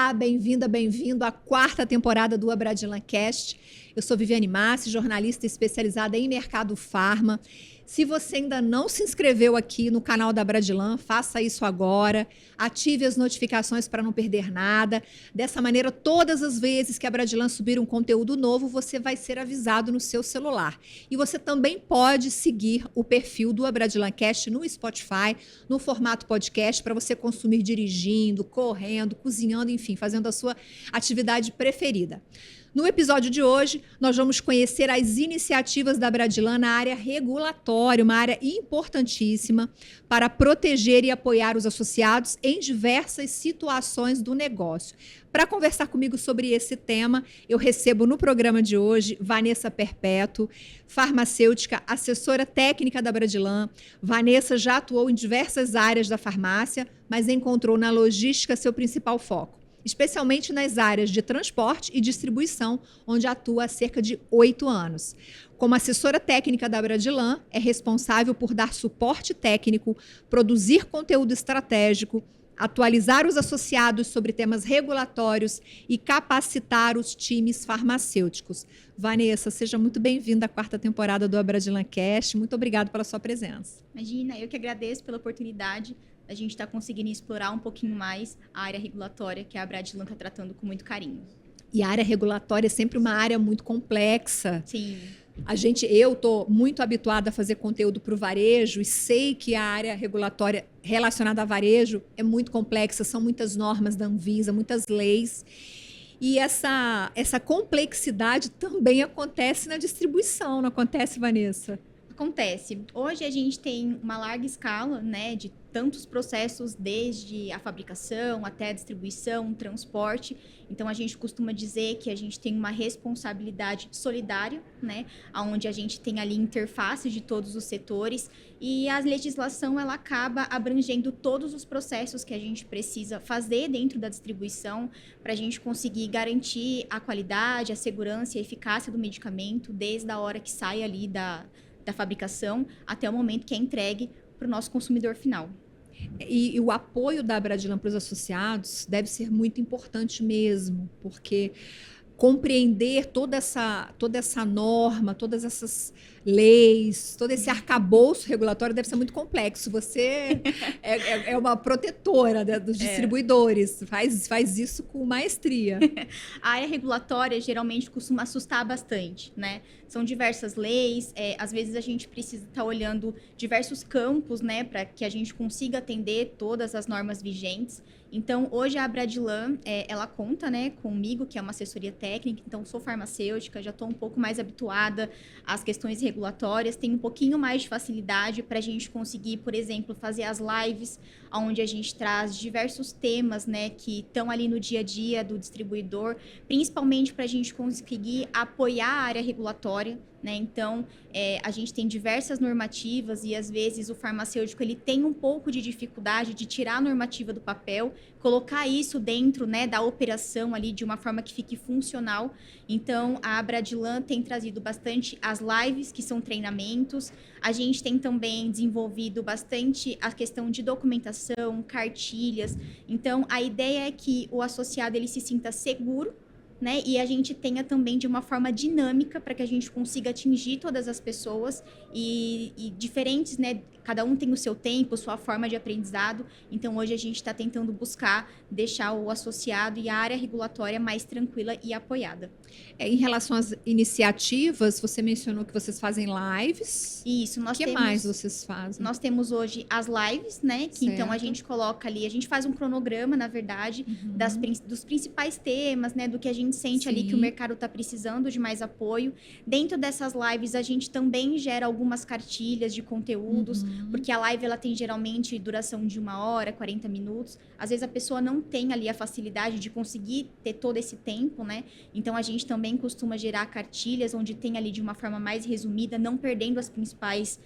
Olá, bem-vinda, bem-vindo à 4ª temporada do Abradilan Cast. Eu sou Viviane Massi, jornalista especializada em mercado farma. Se você ainda não se inscreveu aqui no canal da Abradilan, faça isso agora. Ative as notificações para não perder nada. Dessa maneira, todas as vezes que a Abradilan subir um conteúdo novo, você vai ser avisado no seu celular. E você também pode seguir o perfil do Abradilan Cast no Spotify, no formato podcast, para você consumir dirigindo, correndo, cozinhando, enfim, fazendo a sua atividade preferida. No episódio de hoje, nós vamos conhecer as iniciativas da Abradilan na área regulatória, uma área importantíssima para proteger e apoiar os associados em diversas situações do negócio. Para conversar comigo sobre esse tema, eu recebo no programa de hoje Vanessa Perpétuo, farmacêutica, assessora técnica da Abradilan. Vanessa já atuou em diversas áreas da farmácia, mas encontrou na logística seu principal foco, especialmente nas áreas de transporte e distribuição, onde atua há cerca de 8 anos. Como assessora técnica da Abradilan, é responsável por dar suporte técnico, produzir conteúdo estratégico, atualizar os associados sobre temas regulatórios e capacitar os times farmacêuticos. Vanessa, seja muito bem-vinda à 4ª temporada do Abradilan Cast. Muito obrigada pela sua presença. Imagina, eu que agradeço pela oportunidade. A gente está conseguindo explorar um pouquinho mais a área regulatória que a Abradilan está tratando com muito carinho. E a área regulatória é sempre uma área muito complexa. Sim. Eu estou muito habituada a fazer conteúdo para o varejo e sei que a área regulatória relacionada a varejo é muito complexa, são muitas normas da Anvisa, muitas leis. E essa complexidade também acontece na distribuição, não acontece, Vanessa? Acontece. Hoje a gente tem uma larga escala, né, de tantos processos, desde a fabricação até a distribuição, transporte. Então, a gente costuma dizer que a gente tem uma responsabilidade solidária, né, onde a gente tem ali interfaces de todos os setores e a legislação ela acaba abrangendo todos os processos que a gente precisa fazer dentro da distribuição para a gente conseguir garantir a qualidade, a segurança e a eficácia do medicamento desde a hora que sai ali da fabricação até o momento que é entregue para o nosso consumidor final. E o apoio da Abradilan para os associados deve ser muito importante mesmo, porque compreender toda essa norma, todas essas leis, todo esse arcabouço regulatório deve ser muito complexo. Você é uma protetora dos distribuidores, faz isso com maestria. A área regulatória geralmente costuma assustar bastante, né? São diversas leis, às vezes a gente precisa estar olhando diversos campos, né, para que a gente consiga atender todas as normas vigentes. Então, hoje a Abradilan, ela conta, né, comigo, que é uma assessoria técnica, então sou farmacêutica, já estou um pouco mais habituada às questões regulatórias, tenho um pouquinho mais de facilidade para a gente conseguir, por exemplo, fazer as lives, onde a gente traz diversos temas, né, que estão ali no dia a dia do distribuidor, principalmente para a gente conseguir apoiar a área regulatória, né? Então, a gente tem diversas normativas e, às vezes, o farmacêutico ele tem um pouco de dificuldade de tirar a normativa do papel, colocar isso dentro, né, da operação ali de uma forma que fique funcional. Então, a Abradilan tem trazido bastante as lives, que são treinamentos. A gente tem também desenvolvido bastante a questão de documentação, cartilhas. Então, a ideia é que o associado ele se sinta seguro, né? E a gente tenha também de uma forma dinâmica para que a gente consiga atingir todas as pessoas e diferentes, né? Cada um tem o seu tempo, sua forma de aprendizado. Então, hoje a gente está tentando buscar deixar o associado e a área regulatória mais tranquila e apoiada. Em relação às iniciativas, você mencionou que vocês fazem lives. Isso, nós temos... O que mais vocês fazem? Nós temos hoje as lives, né? Que então a gente coloca ali, a gente faz um cronograma, na verdade, dos principais temas, né? Do que a gente sente ali que o mercado está precisando de mais apoio. Dentro dessas lives, a gente também gera algumas cartilhas de conteúdos, porque a live ela tem geralmente duração de 1 hora, 40 minutos. Às vezes a pessoa não tem ali a facilidade de conseguir ter todo esse tempo, né? Então a gente também costuma gerar cartilhas onde tem ali de uma forma mais resumida, não perdendo as principais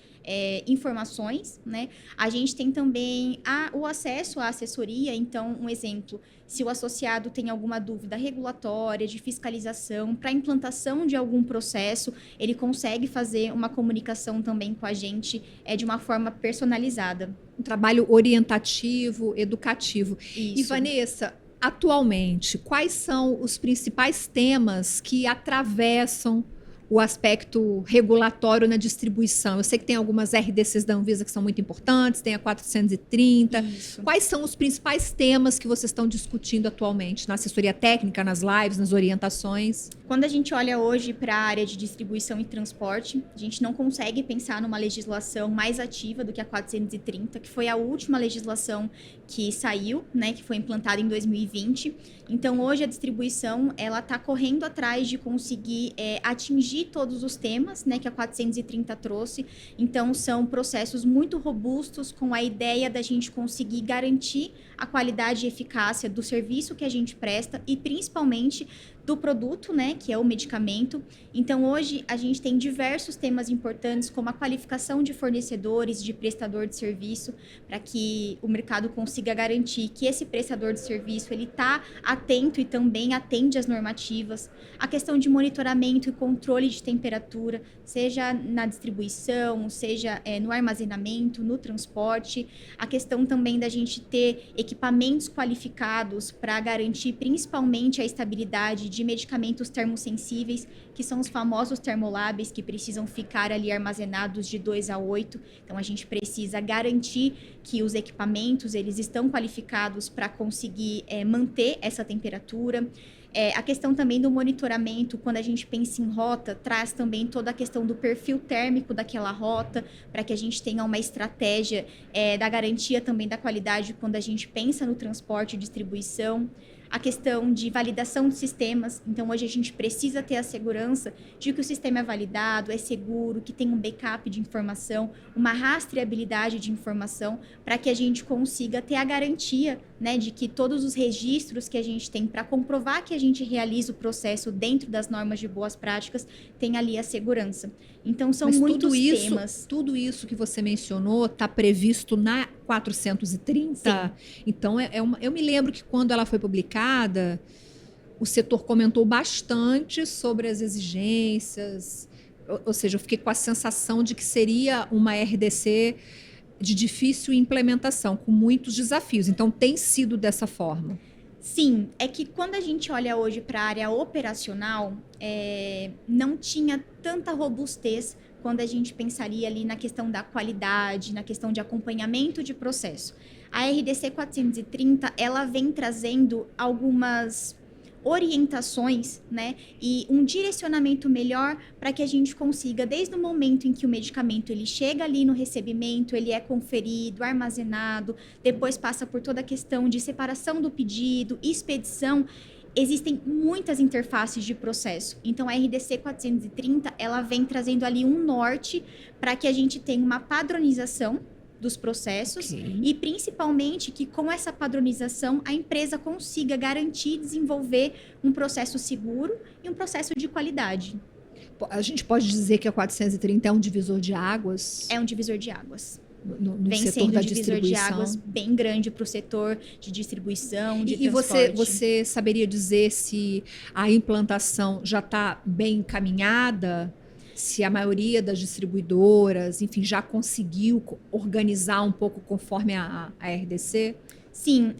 informações, né? A gente tem também o acesso à assessoria. Então, um exemplo, se o associado tem alguma dúvida regulatória, de fiscalização, para implantação de algum processo, ele consegue fazer uma comunicação também com a gente de uma forma personalizada. Um trabalho orientativo, educativo. Isso. E, Vanessa, Atualmente, quais são os principais temas que atravessam o aspecto regulatório na distribuição? Eu sei que tem algumas RDCs da Anvisa que são muito importantes, tem a 430. Isso. Quais são os principais temas que vocês estão discutindo atualmente na assessoria técnica, nas lives, nas orientações? Quando a gente olha hoje para a área de distribuição e transporte, a gente não consegue pensar numa legislação mais ativa do que a 430, que foi a última legislação que saiu, né, que foi implantada em 2020. Então, hoje a distribuição ela está correndo atrás de conseguir atingir todos os temas, né, que a 430 trouxe. Então, são processos muito robustos com a ideia da gente conseguir garantir a qualidade e eficácia do serviço que a gente presta e principalmente do produto, né, que é o medicamento. Então, hoje, a gente tem diversos temas importantes, como a qualificação de fornecedores, de prestador de serviço, para que o mercado consiga garantir que esse prestador de serviço ele está atento e também atende às normativas. A questão de monitoramento e controle de temperatura, seja na distribuição, seja no armazenamento, no transporte. A questão também da gente ter equipamentos qualificados para garantir principalmente a estabilidade de medicamentos termosensíveis, que são os famosos termolabs, que precisam ficar ali armazenados de 2 a 8. Então, a gente precisa garantir que os equipamentos eles estão qualificados para conseguir manter essa temperatura. A questão também do monitoramento, quando a gente pensa em rota, traz também toda a questão do perfil térmico daquela rota, para que a gente tenha uma estratégia da garantia também da qualidade quando a gente pensa no transporte e distribuição. A questão de validação de sistemas. Então, hoje a gente precisa ter a segurança de que o sistema é validado, é seguro, que tem um backup de informação, uma rastreabilidade de informação, para que a gente consiga ter a garantia, né, de que todos os registros que a gente tem para comprovar que a gente realiza o processo dentro das normas de boas práticas, tem ali a segurança. Então, são muitos temas. Tudo isso que você mencionou está previsto na 430? Sim. Então, eu me lembro que quando ela foi publicada, o setor comentou bastante sobre as exigências, ou seja, eu fiquei com a sensação de que seria uma RDC de difícil implementação, com muitos desafios. Então, tem sido dessa forma. Sim, é que quando a gente olha hoje para a área operacional, não tinha tanta robustez quando a gente pensaria ali na questão da qualidade, na questão de acompanhamento de processo. A RDC 430, ela vem trazendo algumas orientações, né, e um direcionamento melhor para que a gente consiga, desde o momento em que o medicamento ele chega ali no recebimento, ele é conferido, armazenado, depois passa por toda a questão de separação do pedido, expedição. Existem muitas interfaces de processo. Então, a RDC 430, ela vem trazendo ali um norte para que a gente tenha uma padronização dos processos e principalmente que com essa padronização a empresa consiga garantir e desenvolver um processo seguro e um processo de qualidade. A gente pode dizer que a 430 é um divisor de águas? É um divisor de águas. No vem setor sendo da um divisor de distribuição. águas bem grande para o setor de distribuição, de E transporte. você saberia dizer se a implantação já está bem encaminhada? Se a maioria das distribuidoras, enfim, já conseguiu organizar um pouco conforme a RDC? Sim,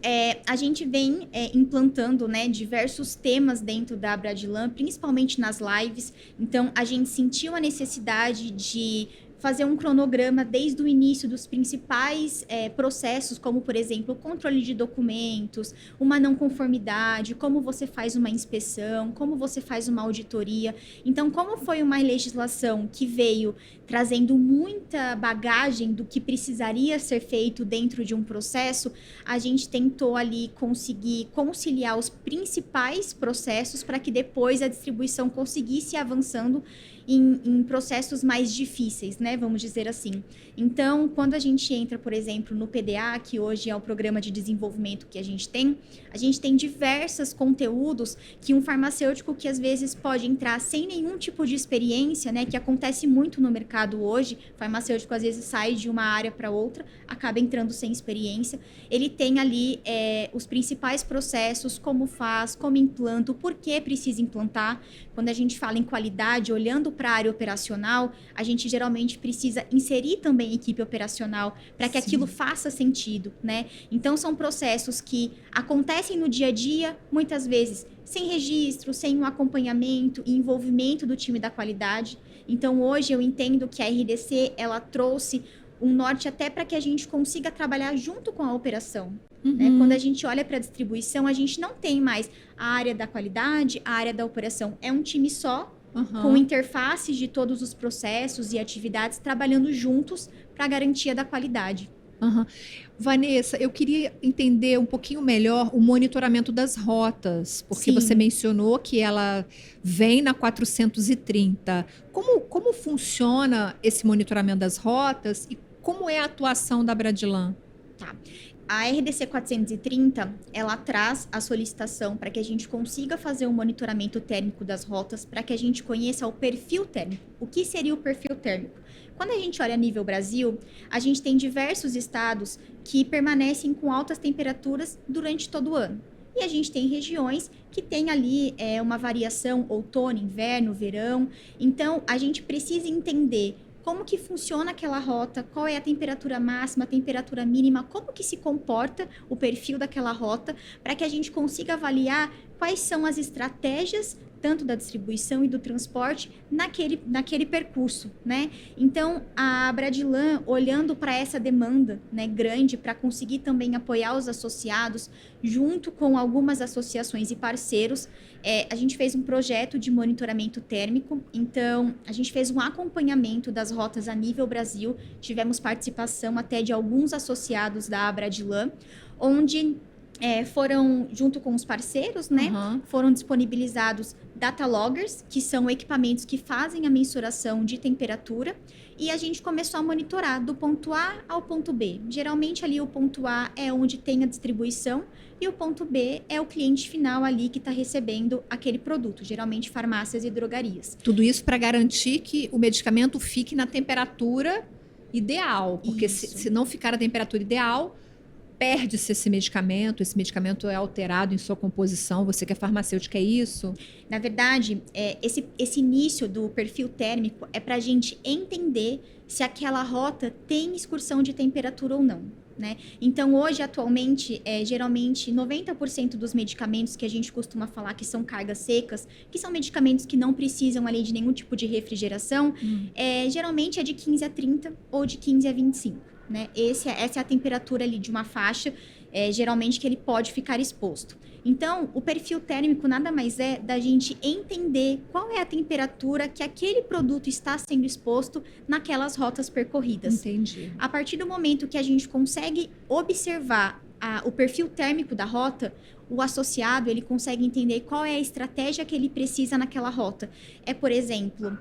a gente vem implantando, né, diversos temas dentro da Bradilan, principalmente nas lives. Então, a gente sentiu a necessidade de fazer um cronograma desde o início dos principais processos, como, por exemplo, o controle de documentos, uma não conformidade, como você faz uma inspeção, como você faz uma auditoria. Então, como foi uma legislação que veio trazendo muita bagagem do que precisaria ser feito dentro de um processo, a gente tentou ali conseguir conciliar os principais processos para que depois a distribuição conseguisse ir avançando em processos mais difíceis, né? Vamos dizer assim. Então, quando a gente entra, por exemplo, no PDA, que hoje é o programa de desenvolvimento que a gente tem diversos conteúdos que um farmacêutico que às vezes pode entrar sem nenhum tipo de experiência, né? Que acontece muito no mercado hoje. O farmacêutico às vezes sai de uma área para outra, acaba entrando sem experiência. Ele tem ali os principais processos, como faz, como implanta, o porquê precisa implantar. Quando a gente fala em qualidade, olhando para a área operacional, a gente geralmente precisa inserir também equipe operacional para que aquilo faça sentido, né? Então, são processos que acontecem no dia a dia, muitas vezes sem registro, sem um acompanhamento e envolvimento do time da qualidade. Então, hoje eu entendo que a RDC, ela trouxe um norte até para que a gente consiga trabalhar junto com a operação. Né? Quando a gente olha para a distribuição, a gente não tem mais a área da qualidade, a área da operação. É um time só, com interfaces de todos os processos e atividades, trabalhando juntos para a garantia da qualidade. Vanessa, eu queria entender um pouquinho melhor o monitoramento das rotas, porque você mencionou que ela vem na 430. Como funciona esse monitoramento das rotas e como é a atuação da Bradilan? Tá. A RDC 430, ela traz a solicitação para que a gente consiga fazer um monitoramento térmico das rotas, para que a gente conheça o perfil térmico. O que seria o perfil térmico? Quando a gente olha a nível Brasil, a gente tem diversos estados que permanecem com altas temperaturas durante todo o ano. E a gente tem regiões que tem ali uma variação outono, inverno, verão. Então, a gente precisa entender como que funciona aquela rota, qual é a temperatura máxima, a temperatura mínima, como que se comporta o perfil daquela rota, para que a gente consiga avaliar quais são as estratégias tanto da distribuição e do transporte naquele percurso, né? Então, a Bradilan, olhando para essa demanda, né, grande, para conseguir também apoiar os associados, junto com algumas associações e parceiros, a gente fez um projeto de monitoramento térmico. Então, a gente fez um acompanhamento das rotas a nível Brasil, tivemos participação até de alguns associados da Bradilan, onde foram, junto com os parceiros, né, foram disponibilizados data loggers, que são equipamentos que fazem a mensuração de temperatura, e a gente começou a monitorar do ponto A ao ponto B. Geralmente ali o ponto A é onde tem a distribuição e o ponto B é o cliente final ali que está recebendo aquele produto, geralmente farmácias e drogarias. Tudo isso para garantir que o medicamento fique na temperatura ideal, porque se não ficar na temperatura ideal, perde-se esse medicamento é alterado em sua composição, você que é farmacêutica, é isso? Na verdade, esse início do perfil térmico é para a gente entender se aquela rota tem excursão de temperatura ou não, né? Então, hoje, atualmente, geralmente 90% dos medicamentos que a gente costuma falar que são cargas secas, que são medicamentos que não precisam ali de nenhum tipo de refrigeração, geralmente é de 15 a 30 ou de 15 a 25. Né? Essa é a temperatura ali de uma faixa, geralmente que ele pode ficar exposto. Então, o perfil térmico nada mais é da gente entender qual é a temperatura que aquele produto está sendo exposto naquelas rotas percorridas. Entendi. A partir do momento que a gente consegue observar o perfil térmico da rota, o associado ele consegue entender qual é a estratégia que ele precisa naquela rota. Por exemplo,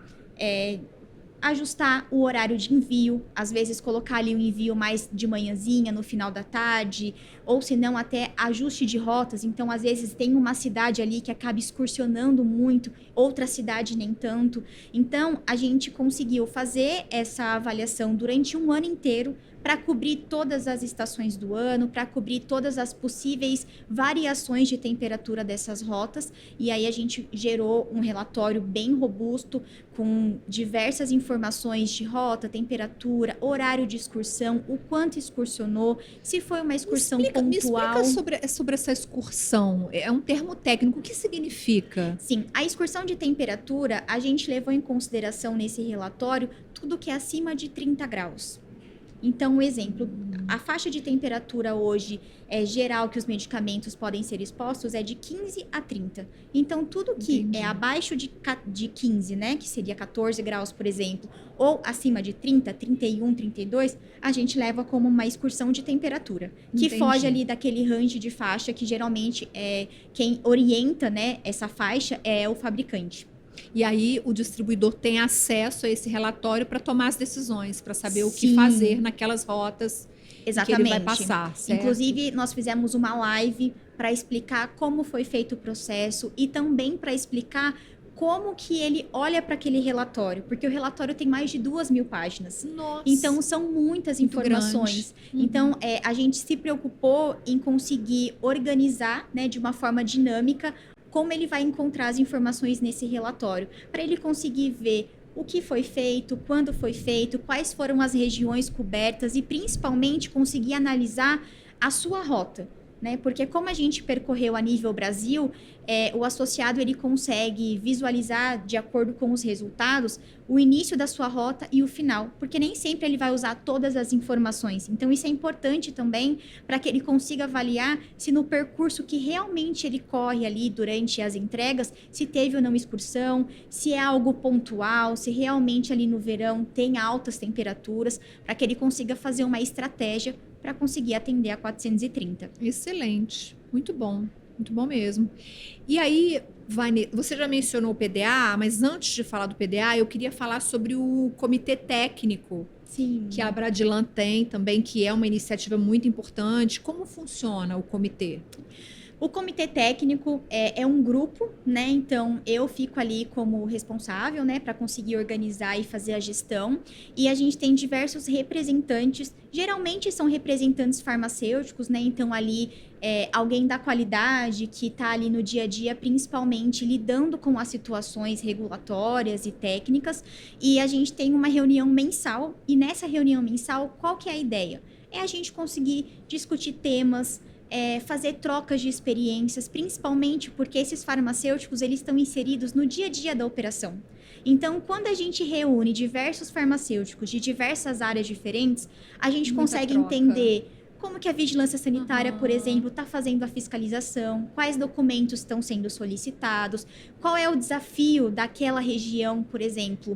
ajustar o horário de envio, às vezes colocar ali um envio mais de manhãzinha, no final da tarde, ou se não até ajuste de rotas. Então, às vezes tem uma cidade ali que acaba excursionando muito, outra cidade nem tanto. Então, a gente conseguiu fazer essa avaliação durante um ano inteiro para cobrir todas as estações do ano, para cobrir todas as possíveis variações de temperatura dessas rotas. E aí a gente gerou um relatório bem robusto, com diversas informações de rota, temperatura, horário de excursão, o quanto excursionou, se foi uma excursão pontual. Me explica sobre essa excursão. É um termo técnico. O que significa? Sim, a excursão de temperatura, a gente levou em consideração nesse relatório tudo que é acima de 30 graus. Então, um exemplo, a faixa de temperatura hoje geral que os medicamentos podem ser expostos é de 15 a 30. Então, tudo que é abaixo de 15, né, que seria 14 graus, por exemplo, ou acima de 30, 31, 32, a gente leva como uma excursão de temperatura, que foge ali daquele range de faixa que geralmente quem orienta, né, essa faixa é o fabricante. E aí o distribuidor tem acesso a esse relatório para tomar as decisões, para saber o que fazer naquelas rotas que ele vai passar, certo? Inclusive, nós fizemos uma live para explicar como foi feito o processo e também para explicar como que ele olha para aquele relatório, porque o relatório tem mais de 2.000 páginas. Nossa. Então, são muitas informações. Então, a gente se preocupou em conseguir organizar, né, de uma forma dinâmica como ele vai encontrar as informações nesse relatório, para ele conseguir ver o que foi feito, quando foi feito, quais foram as regiões cobertas e principalmente conseguir analisar a sua rota, né? Porque como a gente percorreu a nível Brasil, o associado ele consegue visualizar, de acordo com os resultados, o início da sua rota e o final, porque nem sempre ele vai usar todas as informações. Então, isso é importante também para que ele consiga avaliar se no percurso que realmente ele corre ali durante as entregas, se teve ou não excursão, se é algo pontual, se realmente ali no verão tem altas temperaturas, para que ele consiga fazer uma estratégia para conseguir atender a 430. Excelente, muito bom mesmo. E aí, Vane, você já mencionou o PDA, mas antes de falar do PDA, eu queria falar sobre o comitê técnico. Sim. Que a Abradilan tem também, que é uma iniciativa muito importante. Como funciona o comitê? O comitê técnico é um grupo, né? Então, eu fico ali como responsável, né? Para conseguir organizar e fazer a gestão. E a gente tem diversos representantes. Geralmente são representantes farmacêuticos, né? Então, ali, alguém da qualidade que está ali no dia a dia, principalmente lidando com as situações regulatórias e técnicas. E a gente tem uma reunião mensal. E nessa reunião mensal, qual que é a ideia? É a gente conseguir discutir temas, fazer trocas de experiências, principalmente porque esses farmacêuticos eles estão inseridos no dia a dia da operação. Então, quando a gente reúne diversos farmacêuticos de diversas áreas diferentes, a gente consegue entender como que a vigilância sanitária, por exemplo, está fazendo a fiscalização, quais documentos estão sendo solicitados, qual é o desafio daquela região, por exemplo.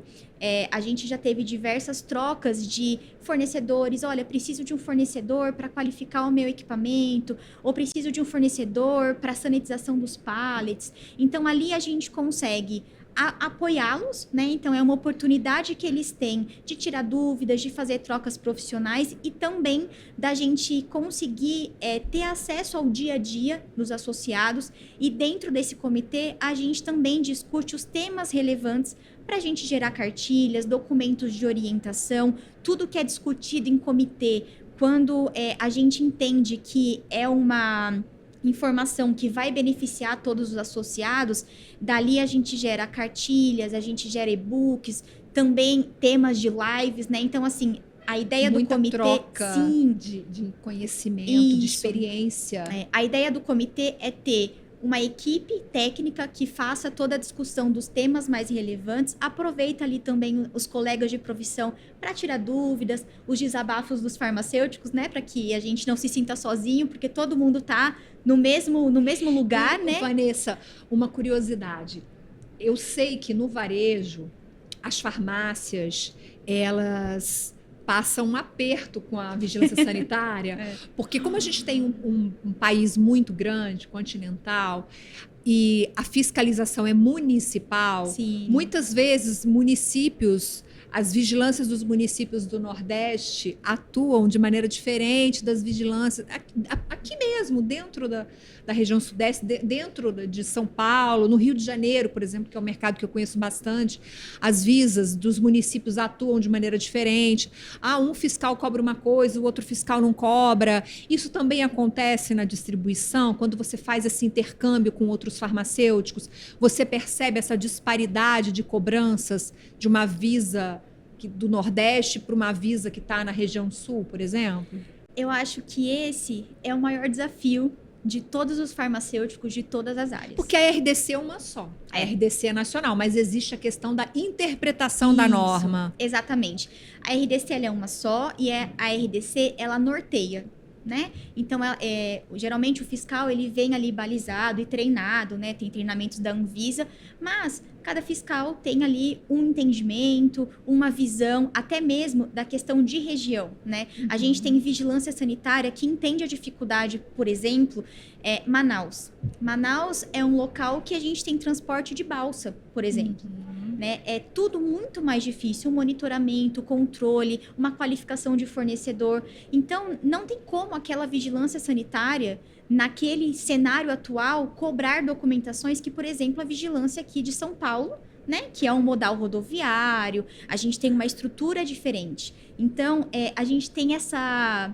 A gente já teve diversas trocas de fornecedores. Olha, preciso de um fornecedor para qualificar o meu equipamento, ou preciso de um fornecedor para a sanitização dos pallets. Então, ali a gente consegue apoiá-los, né? Então, é uma oportunidade que eles têm de tirar dúvidas, de fazer trocas profissionais e também da gente conseguir ter acesso ao dia a dia dos associados. E dentro desse comitê, a gente também discute os temas relevantes para a gente gerar cartilhas, documentos de orientação, tudo que é discutido em comitê, quando a gente entende que é uma informação que vai beneficiar todos os associados, dali a gente gera cartilhas, a gente gera e-books, também temas de lives, né? Então, assim, a ideia do comitê... troca sim, de conhecimento, isso, de experiência. A ideia do comitê é ter uma equipe técnica que faça toda a discussão dos temas mais relevantes, aproveita ali também os colegas de profissão para tirar dúvidas, os desabafos dos farmacêuticos, né, para que a gente não se sinta sozinho, porque todo mundo está no mesmo lugar, né? Vanessa, uma curiosidade. Eu sei que no varejo, as farmácias, elas passa um aperto com a vigilância sanitária, porque como a gente tem um país muito grande, continental, e a fiscalização é municipal, Sim. Muitas vezes municípios, as vigilâncias dos municípios do Nordeste atuam de maneira diferente das vigilâncias aqui mesmo, dentro da região Sudeste, dentro de São Paulo, no Rio de Janeiro, por exemplo, que é um mercado que eu conheço bastante. As visas dos municípios atuam de maneira diferente. Um fiscal cobra uma coisa, o outro fiscal não cobra. Isso também acontece na distribuição, quando você faz esse intercâmbio com outros farmacêuticos, você percebe essa disparidade de cobranças de uma visa do Nordeste para uma visa que está na região Sul, por exemplo? Eu acho que esse é o maior desafio de todos os farmacêuticos de todas as áreas. Porque a RDC é uma só. A RDC é nacional, mas existe a questão da interpretação da norma. Exatamente. A RDC ela é uma só e a RDC ela norteia, né? Então, geralmente o fiscal ele vem ali balizado e treinado, né? Tem treinamentos da Anvisa, mas cada fiscal tem ali um entendimento, uma visão, até mesmo da questão de região, né? A gente tem vigilância sanitária que entende a dificuldade, por exemplo, Manaus. Manaus é um local que a gente tem transporte de balsa, por exemplo. Né? É tudo muito mais difícil, um monitoramento, controle, uma qualificação de fornecedor. Então, não tem como aquela vigilância sanitária, naquele cenário atual, cobrar documentações que, por exemplo, a vigilância aqui de São Paulo, né? Que é um modal rodoviário, a gente tem uma estrutura diferente. Então, a gente tem essa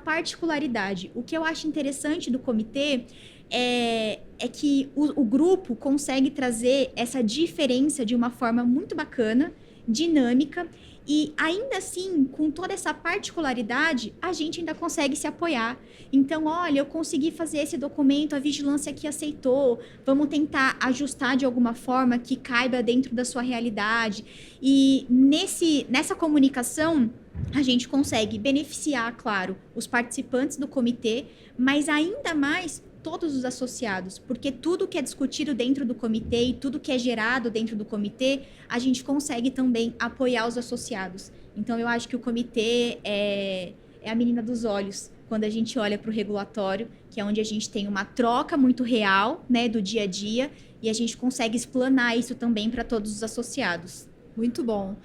particularidade. O que eu acho interessante do comitê é que o grupo consegue trazer essa diferença de uma forma muito bacana dinâmica. E ainda assim, com toda essa particularidade, a gente ainda consegue se apoiar. Então, olha, eu consegui fazer esse documento, a vigilância aqui aceitou, vamos tentar ajustar de alguma forma que caiba dentro da sua realidade. E nessa comunicação, a gente consegue beneficiar, claro, os participantes do comitê, mas ainda mais todos os associados, porque tudo que é discutido dentro do comitê e tudo que é gerado dentro do comitê, a gente consegue também apoiar os associados. Então, eu acho que o comitê é a menina dos olhos, quando a gente olha para o regulatório, que é onde a gente tem uma troca muito real, né, do dia a dia, e a gente consegue explanar isso também para todos os associados. Muito bom.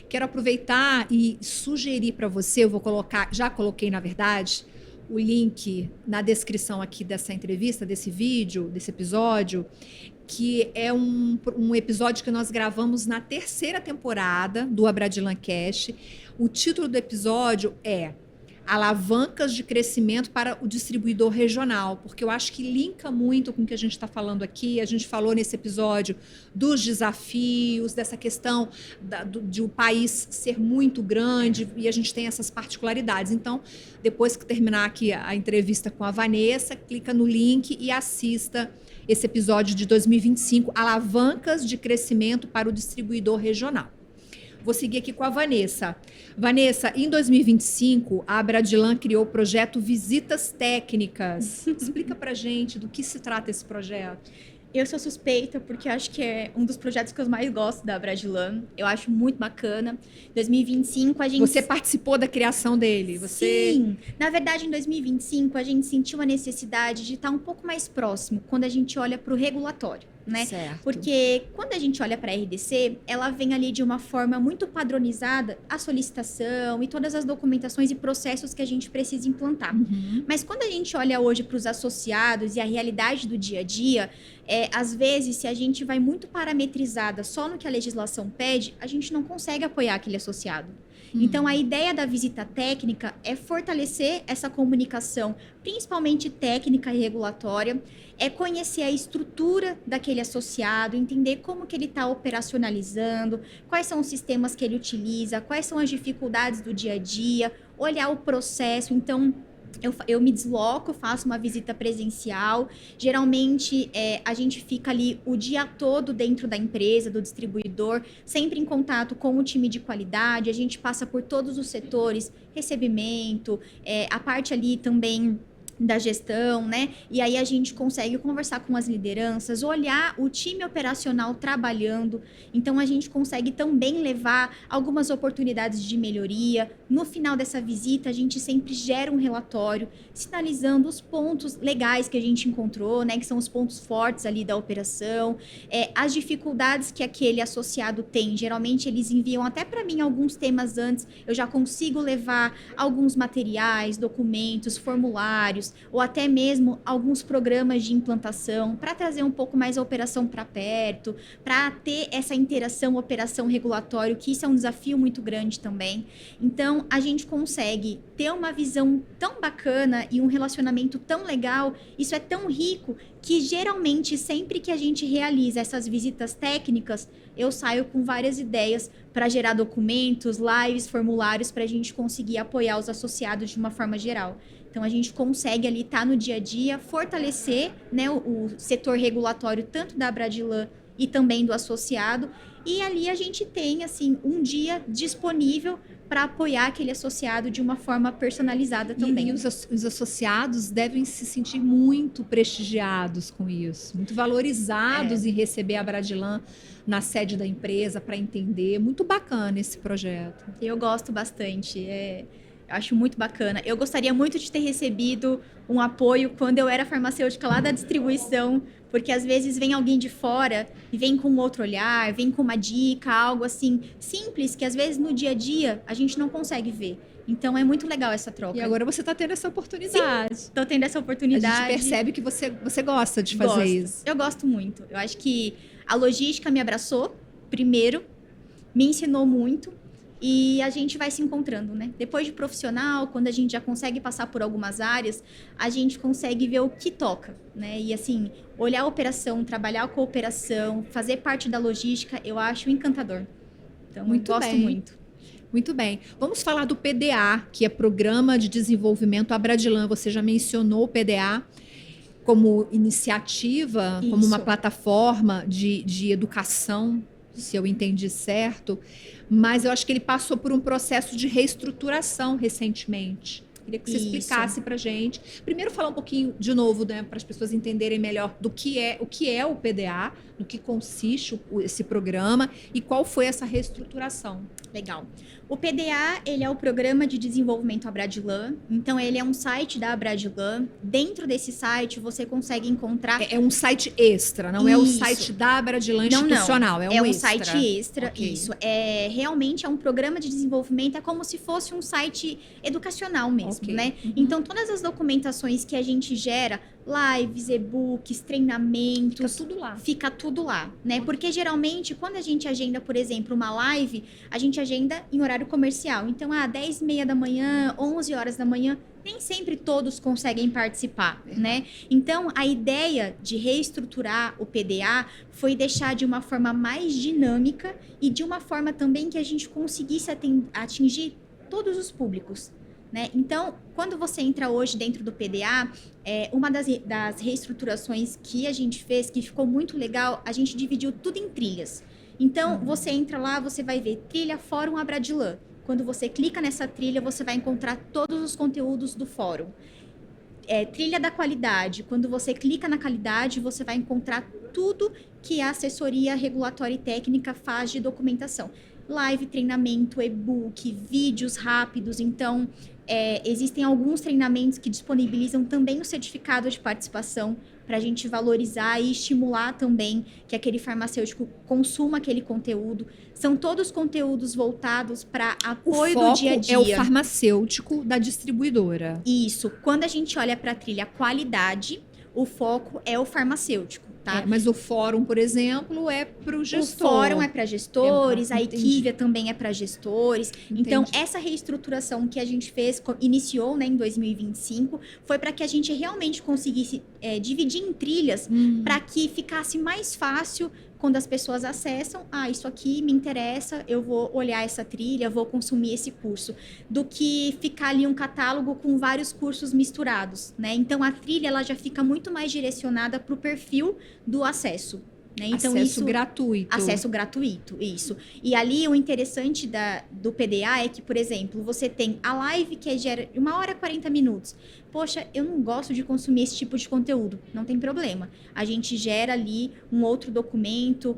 Quero aproveitar e sugerir para você, eu vou colocar, já coloquei na verdade, o link na descrição aqui dessa entrevista, desse vídeo, desse episódio, que é um episódio que nós gravamos na 3ª temporada do Abradilancast. O título do episódio é Alavancas de Crescimento para o Distribuidor Regional, porque eu acho que linka muito com o que a gente está falando aqui. A gente falou nesse episódio dos desafios, dessa questão de o país ser muito grande e a gente tem essas particularidades. Então, depois que terminar aqui a entrevista com a Vanessa, clica no link e assista esse episódio de 2025, Alavancas de Crescimento para o Distribuidor Regional. Vou seguir aqui com a Vanessa. Vanessa, em 2025, a Abradilan criou o projeto Visitas Técnicas. Explica pra gente do que se trata esse projeto. Eu sou suspeita porque acho que é um dos projetos que eu mais gosto da Abradilan. Eu acho muito bacana. 2025 a gente... Você participou da criação dele? Sim. Na verdade, em 2025 a gente sentiu a necessidade de estar um pouco mais próximo quando a gente olha para o regulatório, né? Certo. Porque quando a gente olha para a RDC, ela vem ali de uma forma muito padronizada a solicitação e todas as documentações e processos que a gente precisa implantar. Uhum. Mas quando a gente olha hoje para os associados e a realidade do dia a dia, às vezes, se a gente vai muito parametrizada só no que a legislação pede, a gente não consegue apoiar aquele associado. Então, a ideia da visita técnica é fortalecer essa comunicação, principalmente técnica e regulatória, é conhecer a estrutura daquele associado, entender como que ele está operacionalizando, quais são os sistemas que ele utiliza, quais são as dificuldades do dia a dia, olhar o processo. Então, eu me desloco, faço uma visita presencial. Geralmente, a gente fica ali o dia todo dentro da empresa, do distribuidor, sempre em contato com o time de qualidade. A gente passa por todos os setores, recebimento, a parte ali também da gestão, né? E aí a gente consegue conversar com as lideranças, olhar o time operacional trabalhando. Então, a gente consegue também levar algumas oportunidades de melhoria. No final dessa visita, a gente sempre gera um relatório sinalizando os pontos legais que a gente encontrou, né? Que são os pontos fortes ali da operação, as dificuldades que aquele associado tem. Geralmente, eles enviam até para mim alguns temas antes. Eu já consigo levar alguns materiais, documentos, formulários, ou até mesmo alguns programas de implantação para trazer um pouco mais a operação para perto, para ter essa interação operação regulatório, que isso é um desafio muito grande também. Então, a gente consegue ter uma visão tão bacana e um relacionamento tão legal, isso é tão rico, que geralmente sempre que a gente realiza essas visitas técnicas, eu saio com várias ideias para gerar documentos, lives, formulários, para a gente conseguir apoiar os associados de uma forma geral. Então, a gente consegue ali estar no dia a dia, fortalecer, né, o setor regulatório, tanto da Abradilan e também do associado. E ali a gente tem, assim, um dia disponível para apoiar aquele associado de uma forma personalizada também. E os associados devem se sentir muito prestigiados com isso, muito valorizados em receber a Abradilan na sede da empresa para entender. Muito bacana esse projeto. Eu gosto bastante, eu acho muito bacana. Eu gostaria muito de ter recebido um apoio quando eu era farmacêutica lá da distribuição, porque às vezes vem alguém de fora e vem com outro olhar, vem com uma dica, algo assim simples, que às vezes no dia a dia a gente não consegue ver. Então é muito legal essa troca. E agora você está tendo essa oportunidade. Estou tendo essa oportunidade. A gente percebe que você gosta de fazer isso. Eu gosto muito. Eu acho que a logística me abraçou primeiro, me ensinou muito. E a gente vai se encontrando, né? Depois de profissional, quando a gente já consegue passar por algumas áreas, a gente consegue ver o que toca, né? E assim, olhar a operação, trabalhar com a operação, fazer parte da logística, eu acho encantador. Então, Muito eu gosto bem. muito. Muito bem. Vamos falar do PDA, que é Programa de Desenvolvimento Abradilan. Você já mencionou o PDA como iniciativa, como uma Isso. plataforma de educação, se eu entendi certo, mas eu acho que ele passou por um processo de reestruturação recentemente. Queria que você Isso. explicasse para gente. Primeiro, falar um pouquinho de novo, né, para as pessoas entenderem melhor o que é o PDA, no que consiste esse programa e qual foi essa reestruturação. Legal. O PDA, ele é o Programa de Desenvolvimento Abradilan. Então, ele é um site da Abradilan. Dentro desse site, você consegue encontrar... É um site extra, não é o Isso. site da Abradilan Não, institucional, é um extra. site extra, Ok. isso. Realmente é um programa de desenvolvimento, é como se fosse um site educacional mesmo, Ok. né? Uhum. Então, todas as documentações que a gente gera, lives, e-books, treinamentos... Fica tudo lá. Fica tudo lá, né? Porque geralmente, quando a gente agenda, por exemplo, uma live, a gente agenda em horário comercial. Então, 10h30 da manhã, 11 horas da manhã, nem sempre todos conseguem participar, né? Então, a ideia de reestruturar o PDA foi deixar de uma forma mais dinâmica e de uma forma também que a gente conseguisse atingir todos os públicos, né? Então, quando você entra hoje dentro do PDA, uma das reestruturações que a gente fez, que ficou muito legal, a gente dividiu tudo em trilhas. Então, você entra lá, você vai ver trilha Fórum Abradilan. Quando você clica nessa trilha, você vai encontrar todos os conteúdos do fórum. Trilha da qualidade. Quando você clica na qualidade, você vai encontrar tudo que a assessoria regulatória e técnica faz de documentação. Live, treinamento, e-book, vídeos rápidos. Então, existem alguns treinamentos que disponibilizam também o certificado de participação para a gente valorizar e estimular também que aquele farmacêutico consuma aquele conteúdo. São todos conteúdos voltados para apoio do dia a dia. O foco é o farmacêutico da distribuidora. Isso. Quando a gente olha para a trilha qualidade, o foco é o farmacêutico, tá? Mas o fórum, por exemplo, é para o gestor. O fórum é para gestores, a Entendi. Equivia também é para gestores. Entendi. Então, essa reestruturação que a gente fez, iniciou, né, em 2025, foi para que a gente realmente conseguisse dividir em trilhas para que ficasse mais fácil quando as pessoas acessam, isso aqui me interessa, eu vou olhar essa trilha, vou consumir esse curso, do que ficar ali um catálogo com vários cursos misturados, né? Então, a trilha, ela já fica muito mais direcionada para o perfil do acesso. Né? Então, acesso gratuito. Acesso gratuito, isso. E ali o interessante do PDA é que, por exemplo, você tem a live que gera 1h e 40 minutos. Poxa, eu não gosto de consumir esse tipo de conteúdo. Não tem problema. A gente gera ali um outro documento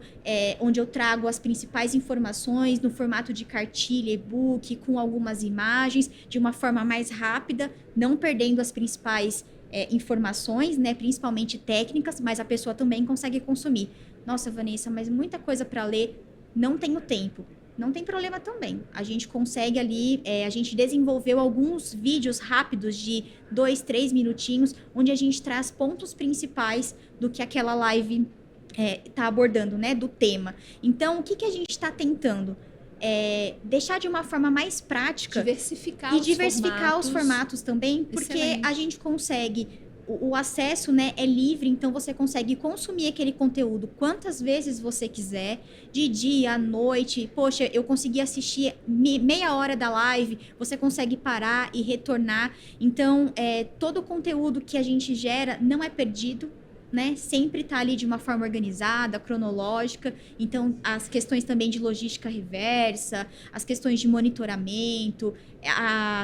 onde eu trago as principais informações no formato de cartilha, e-book, com algumas imagens, de uma forma mais rápida, não perdendo as principais informações, né, principalmente técnicas, mas a pessoa também consegue consumir. Nossa, Vanessa, mas muita coisa para ler, não tenho tempo. Não tem problema também. A gente consegue ali, a gente desenvolveu alguns vídeos rápidos de 2, 3 minutinhos, onde a gente traz pontos principais do que aquela live está abordando, né, do tema. Então, o que a gente está tentando? Deixar de uma forma mais prática diversificar os formatos também, porque Excelente. a gente consegue, o acesso, né, é livre, então você consegue consumir aquele conteúdo quantas vezes você quiser, de dia, à noite. Poxa, eu consegui assistir meia hora da live, você consegue parar e retornar. Então, todo o conteúdo que a gente gera não é perdido, né? Sempre está ali de uma forma organizada, cronológica. Então, as questões também de logística reversa, as questões de monitoramento,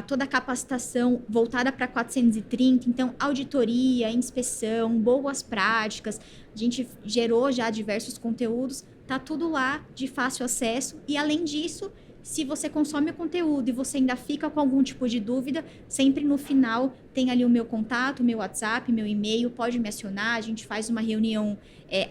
toda a capacitação voltada para 430. Então, auditoria, inspeção, boas práticas. A gente gerou já diversos conteúdos. Tá tudo lá de fácil acesso. E, além disso, se você consome o conteúdo e você ainda fica com algum tipo de dúvida, sempre no final tem ali o meu contato, meu WhatsApp, meu e-mail, pode me acionar, a gente faz uma reunião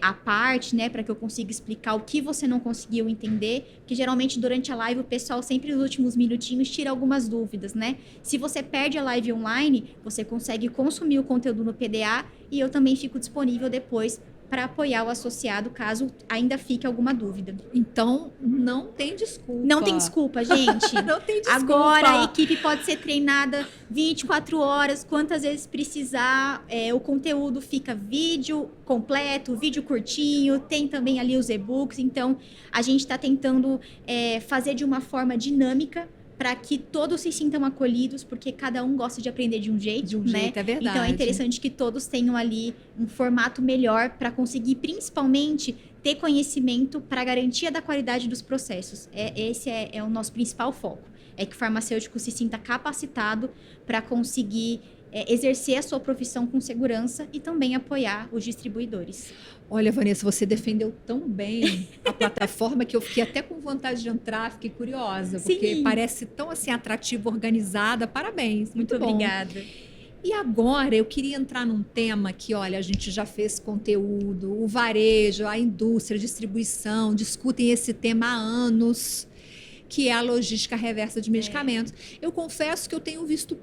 à parte, né, para que eu consiga explicar o que você não conseguiu entender, porque geralmente durante a live o pessoal sempre nos últimos minutinhos tira algumas dúvidas, né? Se você perde a live online, você consegue consumir o conteúdo no PDA e eu também fico disponível depois para apoiar o associado caso ainda fique alguma dúvida. Então, não tem desculpa. Não tem desculpa, gente. Não tem desculpa. Agora, a equipe pode ser treinada 24 horas, quantas vezes precisar. O conteúdo fica vídeo completo, vídeo curtinho, tem também ali os e-books. Então, a gente está tentando fazer de uma forma dinâmica para que todos se sintam acolhidos, porque cada um gosta de aprender de um jeito, De um né? jeito, é verdade. Então, é interessante que todos tenham ali um formato melhor para conseguir, principalmente, ter conhecimento para a garantia da qualidade dos processos. Esse é o nosso principal foco. É que o farmacêutico se sinta capacitado para conseguir exercer a sua profissão com segurança e também apoiar os distribuidores. Olha, Vanessa, você defendeu tão bem a plataforma que eu fiquei até com vontade de entrar, fiquei curiosa, porque Sim. parece tão assim atrativa, organizada. Parabéns, muito bom. Obrigada. E agora eu queria entrar num tema que, olha, a gente já fez conteúdo, o varejo, a indústria, a distribuição, discutem esse tema há anos, que é a logística reversa de medicamentos. Eu confesso que eu tenho visto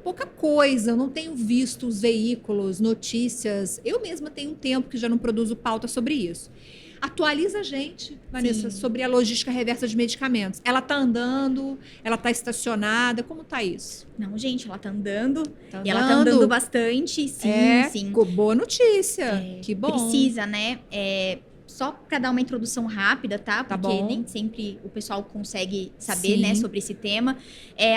pouca coisa, eu não tenho visto os veículos, notícias. Eu mesma tenho um tempo que já não produzo pauta sobre isso. Atualiza a gente, Vanessa, Sim. sobre a logística reversa de medicamentos. Ela está andando, ela está estacionada, como está isso? Não, gente, ela tá andando. Tá E ela tá andando bastante, sim, sim. Boa notícia, que bom. Precisa, né? Só para dar uma introdução rápida, tá? Tá Porque bom. nem sempre o pessoal consegue saber, Sim. né, sobre esse tema.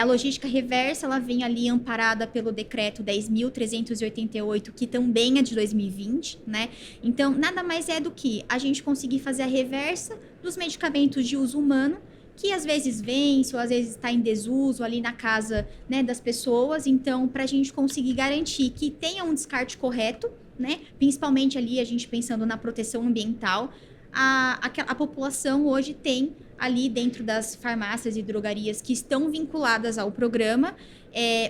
A logística reversa, ela vem ali amparada pelo decreto 10.388, que também é de 2020, né? Então, nada mais é do que a gente conseguir fazer a reversa dos medicamentos de uso humano, que às vezes vence ou às vezes está em desuso ali na casa, né, das pessoas. Então, para a gente conseguir garantir que tenha um descarte correto, né, principalmente ali a gente pensando na proteção ambiental, a população hoje tem ali dentro das farmácias e drogarias que estão vinculadas ao programa,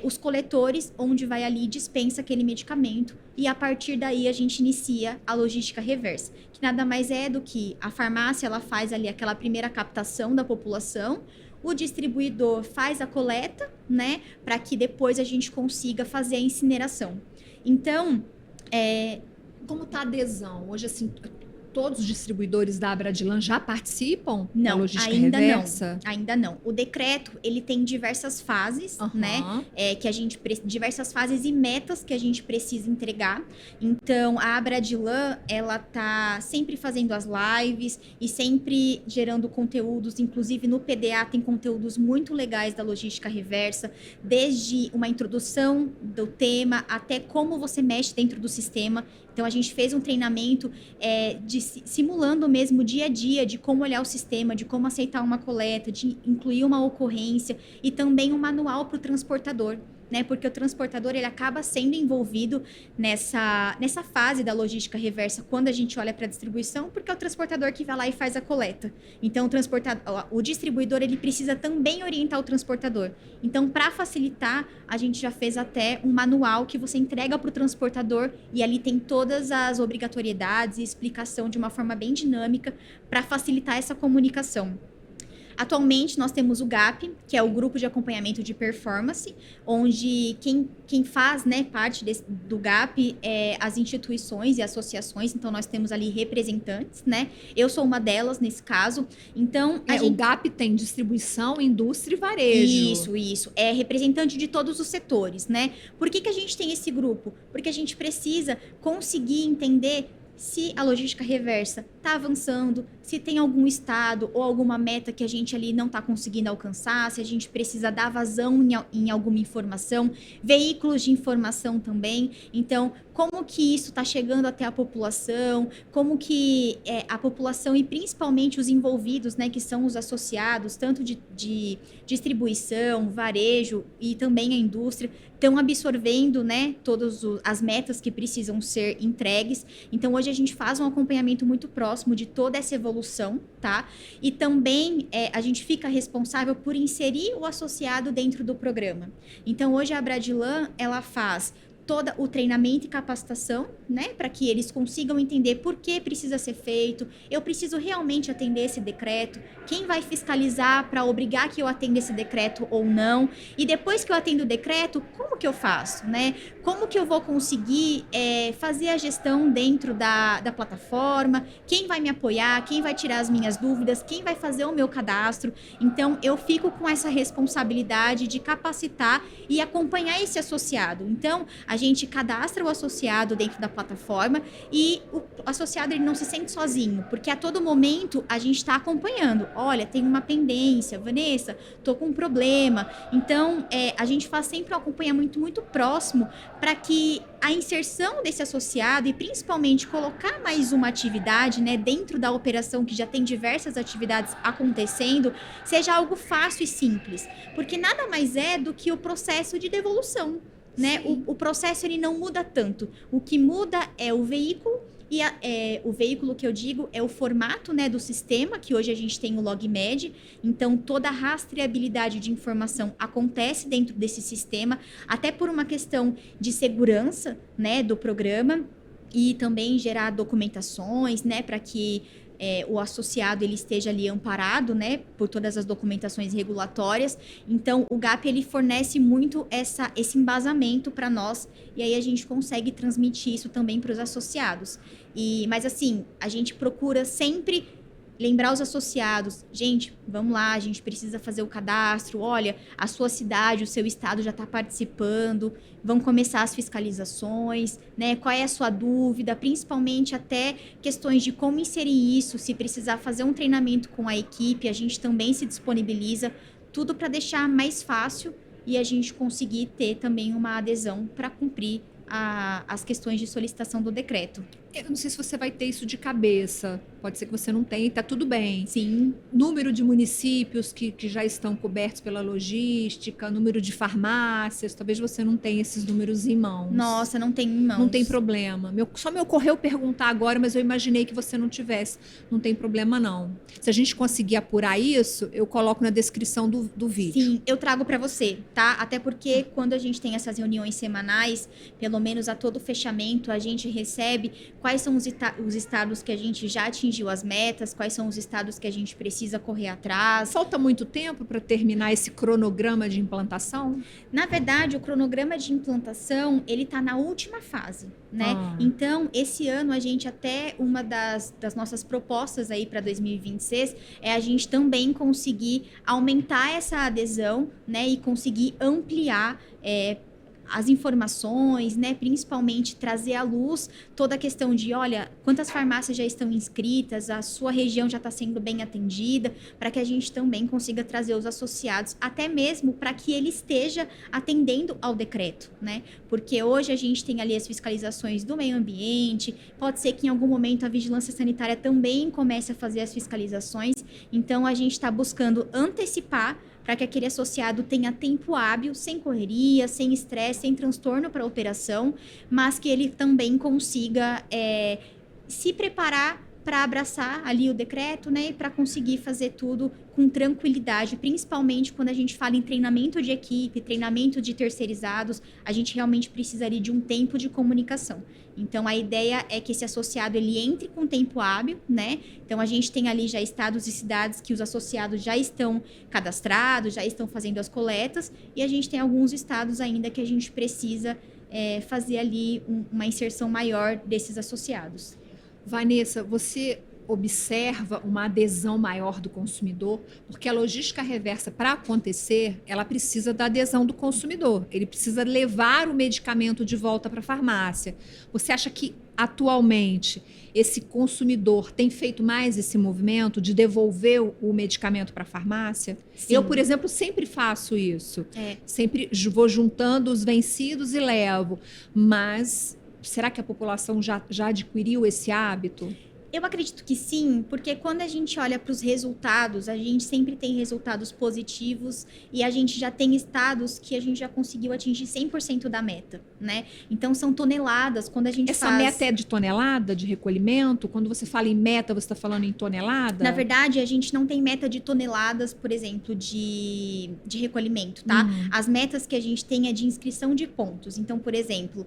os coletores, onde vai ali e dispensa aquele medicamento, e a partir daí a gente inicia a logística reversa, que nada mais é do que a farmácia, ela faz ali aquela primeira captação da população, o distribuidor faz a coleta, né, para que depois a gente consiga fazer a incineração. Então, Como está a adesão? Hoje, assim, todos os distribuidores da Abradilan já participam da não, logística ainda reversa? não. Ainda não. O decreto, ele tem diversas fases, Aham. né? Que a gente diversas fases e metas que a gente precisa entregar. Então, a Abradilan, ela tá sempre fazendo as lives e sempre gerando conteúdos, inclusive no PDA tem conteúdos muito legais da logística reversa, desde uma introdução do tema até como você mexe dentro do sistema. Então, a gente fez um treinamento simulando mesmo o dia a dia de como olhar o sistema, de como aceitar uma coleta, de incluir uma ocorrência e também um manual para o transportador, né? Porque o transportador, ele acaba sendo envolvido nessa fase da logística reversa quando a gente olha para a distribuição, porque é o transportador que vai lá e faz a coleta. Então, o distribuidor, ele precisa também orientar o transportador. Então, para facilitar, a gente já fez até um manual que você entrega para o transportador e ali tem todas as obrigatoriedades e explicação de uma forma bem dinâmica para facilitar essa comunicação. Atualmente, nós temos o GAP, que é o Grupo de Acompanhamento de Performance, onde quem faz, né, parte do GAP é as instituições e associações. Então, nós temos ali representantes, né? Eu sou uma delas, nesse caso. Então, O GAP tem distribuição, indústria e varejo. Isso. É representante de todos os setores, né? Por que a gente tem esse grupo? Porque a gente precisa conseguir entender se a logística reversa está avançando, se tem algum estado ou alguma meta que a gente ali não está conseguindo alcançar, se a gente precisa dar vazão em alguma informação, veículos de informação também. Então, como que isso está chegando até a população, como que a população e principalmente os envolvidos, né, que são os associados, tanto de distribuição, varejo e também a indústria, estão absorvendo, né, todas as metas que precisam ser entregues. Então, hoje a gente faz um acompanhamento muito próximo de toda essa evolução, tá? E também a gente fica responsável por inserir o associado dentro do programa. Então, hoje a Abradilan, ela faz todo o treinamento e capacitação, né, para que eles consigam entender por que precisa ser feito, eu preciso realmente atender esse decreto, quem vai fiscalizar para obrigar que eu atenda esse decreto ou não, e depois que eu atendo o decreto, como que eu faço, né? Como que eu vou conseguir fazer a gestão dentro da plataforma, quem vai me apoiar, quem vai tirar as minhas dúvidas, quem vai fazer o meu cadastro. Então, eu fico com essa responsabilidade de capacitar e acompanhar esse associado. Então, a gente cadastra o associado dentro da plataforma e o associado ele não se sente sozinho, porque a todo momento a gente está acompanhando. Olha, tem uma pendência, Vanessa, tô com um problema. Então, a gente faz sempre um acompanhamento muito próximo para que a inserção desse associado e principalmente colocar mais uma atividade, né, dentro da operação que já tem diversas atividades acontecendo, seja algo fácil e simples, porque nada mais é do que o processo de devolução. Né? O processo ele não muda tanto. O que muda é o veículo, e o veículo que eu digo é o formato, né, do sistema, que hoje a gente tem o LogMed. Então, toda a rastreabilidade de informação acontece dentro desse sistema, até por uma questão de segurança, né, do programa, e também gerar documentações, né, para que o associado ele esteja ali amparado, né, por todas as documentações regulatórias. Então, o GAP ele fornece muito esse embasamento para nós, e aí a gente consegue transmitir isso também para os associados. Mas assim, a gente procura sempre lembrar os associados, gente, vamos lá, a gente precisa fazer o cadastro, olha, a sua cidade, o seu estado já está participando, vão começar as fiscalizações, né? Qual é a sua dúvida, principalmente até questões de como inserir isso, se precisar fazer um treinamento com a equipe, a gente também se disponibiliza, tudo para deixar mais fácil e a gente conseguir ter também uma adesão para cumprir as questões de solicitação do decreto. Eu não sei se você vai ter isso de cabeça. Pode ser que você não tenha e tá tudo bem. Sim. Número de municípios que já estão cobertos pela logística, número de farmácias, talvez você não tenha esses números em mãos. Nossa, não tem em mãos. Não tem problema. Só me ocorreu perguntar agora, mas eu imaginei que você não tivesse. Não tem problema, não. Se a gente conseguir apurar isso, eu coloco na descrição do vídeo. Sim, eu trago para você, tá? Até porque quando a gente tem essas reuniões semanais, pelo menos a todo fechamento, a gente recebe quais são os estados que a gente já atingiu as metas, quais são os estados que a gente precisa correr atrás. Falta muito tempo para terminar esse cronograma de implantação? Na verdade, o cronograma de implantação, ele está na última fase, né? Então, esse ano, a gente até, uma das nossas propostas aí para 2026 é a gente também conseguir aumentar essa adesão, né? E conseguir ampliar as informações, né, principalmente trazer à luz toda a questão de, olha, quantas farmácias já estão inscritas, a sua região já está sendo bem atendida, para que a gente também consiga trazer os associados, até mesmo para que ele esteja atendendo ao decreto, né? Porque hoje a gente tem ali as fiscalizações do meio ambiente, pode ser que em algum momento a vigilância sanitária também comece a fazer as fiscalizações, então a gente está buscando antecipar para que aquele associado tenha tempo hábil, sem correria, sem estresse, sem transtorno para a operação, mas que ele também consiga se preparar para abraçar ali o decreto, né, e para conseguir fazer tudo com tranquilidade, principalmente quando a gente fala em treinamento de equipe, treinamento de terceirizados, a gente realmente precisaria de um tempo de comunicação. Então, a ideia é que esse associado ele entre com tempo hábil, né? Então, a gente tem ali já estados e cidades que os associados já estão cadastrados, já estão fazendo as coletas, e a gente tem alguns estados ainda que a gente precisa fazer ali uma inserção maior desses associados. Vanessa, você observa uma adesão maior do consumidor? Porque a logística reversa, para acontecer, ela precisa da adesão do consumidor. Ele precisa levar o medicamento de volta para a farmácia. Você acha que, atualmente, esse consumidor tem feito mais esse movimento de devolver o medicamento para a farmácia? Sim. Eu, por exemplo, sempre faço isso. Sempre vou juntando os vencidos e levo. Mas será que a população já adquiriu esse hábito? Eu acredito que sim, porque quando a gente olha para os resultados, a gente sempre tem resultados positivos e a gente já tem estados que a gente já conseguiu atingir 100% da meta, né? Então, são toneladas, quando a gente Essa meta é de tonelada de recolhimento? Quando você fala em meta, você está falando em tonelada? Na verdade, a gente não tem meta de toneladas, por exemplo, de recolhimento, tá? As metas que a gente tem é de inscrição de pontos. Então, por exemplo,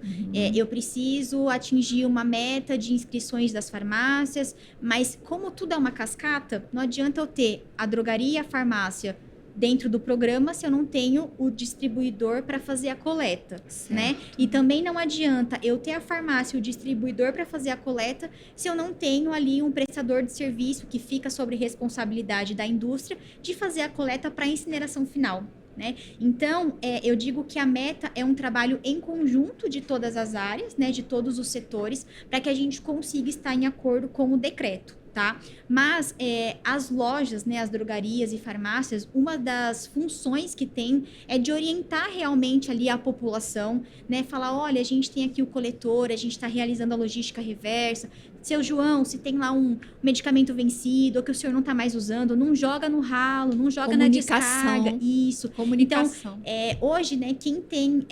eu preciso atingir uma meta de inscrições das farmácias, mas como tudo é uma cascata, não adianta eu ter a drogaria e a farmácia dentro do programa se eu não tenho o distribuidor para fazer a coleta, né? E também não adianta eu ter a farmácia e o distribuidor para fazer a coleta se eu não tenho ali um prestador de serviço que fica sobre responsabilidade da indústria de fazer a coleta para a incineração final. Né? Então, eu digo que a meta é um trabalho em conjunto de todas as áreas, né, de todos os setores, para que a gente consiga estar em acordo com o decreto, tá? Mas as lojas, né, as drogarias e farmácias, uma das funções que tem é de orientar realmente ali a população, né? Falar, olha, a gente tem aqui o coletor, a gente está realizando a logística reversa. Seu João, se tem lá um medicamento vencido ou que o senhor não está mais usando, não joga no ralo, não joga na descarga. Isso. Comunicação. Então, hoje, né, quem tem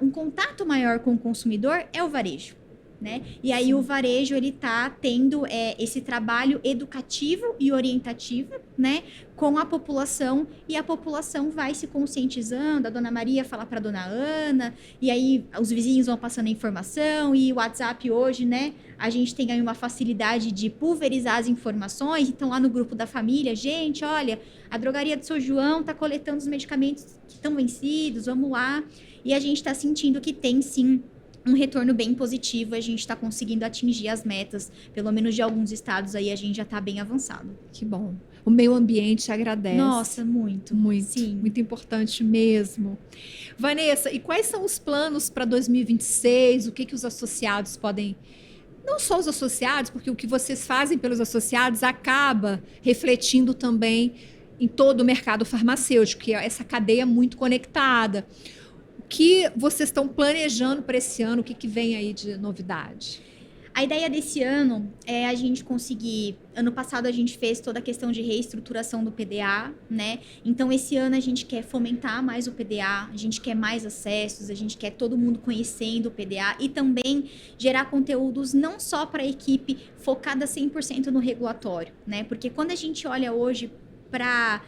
um contato maior com o consumidor é o varejo. Né? E aí o varejo ele tá tendo esse trabalho educativo e orientativo, né, com a população, e a população vai se conscientizando. A dona Maria fala para a dona Ana, e aí os vizinhos vão passando a informação, e o WhatsApp hoje, né, a gente tem aí uma facilidade de pulverizar as informações. Então lá no grupo da família, gente, olha, a drogaria do seu João tá coletando os medicamentos que estão vencidos, vamos lá. E a gente está sentindo que tem sim um retorno bem positivo, a gente está conseguindo atingir as metas, pelo menos de alguns estados aí a gente já está bem avançado. Que bom. O meio ambiente agradece. Nossa, muito. Muito, sim. Muito importante mesmo. Vanessa, e quais são os planos para 2026? O que os associados podem... Não só os associados, porque o que vocês fazem pelos associados acaba refletindo também em todo o mercado farmacêutico, que é essa cadeia muito conectada. O que vocês estão planejando para esse ano? O que vem aí de novidade? A ideia desse ano é a gente conseguir... Ano passado a gente fez toda a questão de reestruturação do PDA, né? Então, esse ano a gente quer fomentar mais o PDA, a gente quer mais acessos, a gente quer todo mundo conhecendo o PDA e também gerar conteúdos não só para a equipe focada 100% no regulatório, né? Porque quando a gente olha hoje para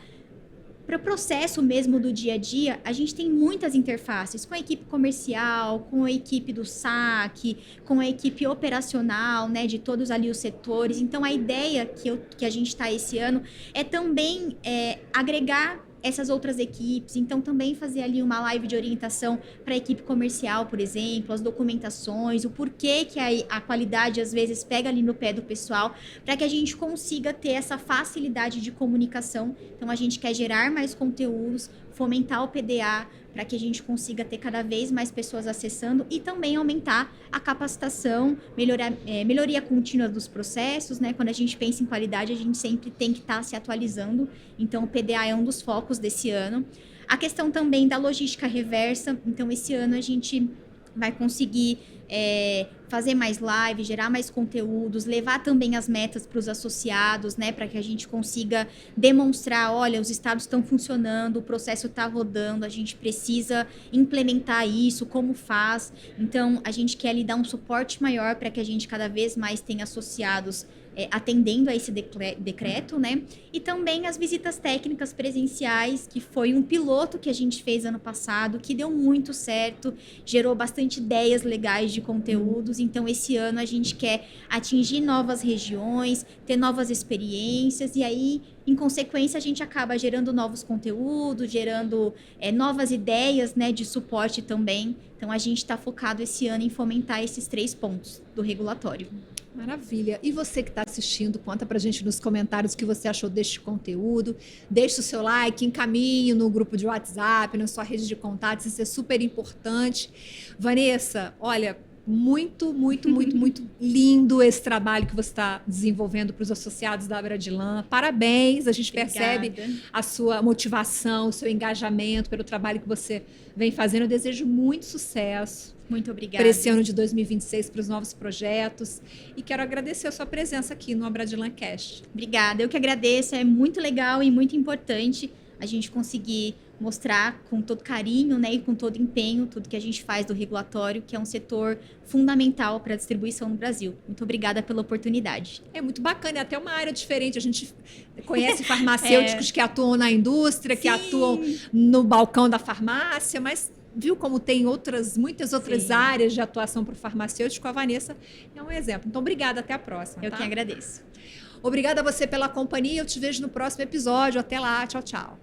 o processo mesmo do dia a dia, a gente tem muitas interfaces com a equipe comercial, com a equipe do saque, com a equipe operacional, né, de todos ali os setores. Então, a ideia que a gente está esse ano é também agregar essas outras equipes, então também fazer ali uma live de orientação para a equipe comercial, por exemplo, as documentações, o porquê que a qualidade às vezes pega ali no pé do pessoal, para que a gente consiga ter essa facilidade de comunicação. Então a gente quer gerar mais conteúdos, fomentar o PDA, para que a gente consiga ter cada vez mais pessoas acessando e também aumentar a capacitação, melhoria contínua dos processos, né? Quando a gente pensa em qualidade, a gente sempre tem que estar se atualizando. Então, o PDA é um dos focos desse ano. A questão também da logística reversa. Então, esse ano a gente vai conseguir fazer mais lives, gerar mais conteúdos, levar também as metas para os associados, né, para que a gente consiga demonstrar, olha, os estados estão funcionando, o processo está rodando, a gente precisa implementar isso, como faz. Então, a gente quer lhe dar um suporte maior para que a gente cada vez mais tenha associados atendendo a esse decreto, né? E também as visitas técnicas presenciais, que foi um piloto que a gente fez ano passado, que deu muito certo, gerou bastante ideias legais de conteúdos. Então, esse ano a gente quer atingir novas regiões, ter novas experiências, e aí, em consequência, a gente acaba gerando novos conteúdos, gerando novas ideias, né, de suporte também. Então, a gente está focado esse ano em fomentar esses 3 pontos do regulatório. Maravilha. E você que está assistindo, conta pra gente nos comentários o que você achou deste conteúdo. Deixe o seu like, encaminhe no grupo de WhatsApp, na sua rede de contatos, isso é super importante. Vanessa, olha, Muito, muito, muito, muito lindo esse trabalho que você está desenvolvendo para os associados da Abradilan. Parabéns, a gente percebe a sua motivação, o seu engajamento pelo trabalho que você vem fazendo. Eu desejo muito sucesso. Muito obrigada. Para esse ano de 2026, para os novos projetos. E quero agradecer a sua presença aqui no Abradilan Cast. Obrigada, eu que agradeço. É muito legal e muito importante a gente conseguir mostrar com todo carinho, né, e com todo empenho tudo que a gente faz do regulatório, que é um setor fundamental para a distribuição no Brasil. Muito obrigada pela oportunidade. É muito bacana, é até uma área diferente. A gente conhece farmacêuticos que atuam na indústria, que atuam no balcão da farmácia, mas viu como tem muitas outras áreas de atuação para o farmacêutico? A Vanessa é um exemplo. Então, obrigada. Até a próxima. Eu que agradeço. Obrigada a você pela companhia. Eu te vejo no próximo episódio. Até lá. Tchau, tchau.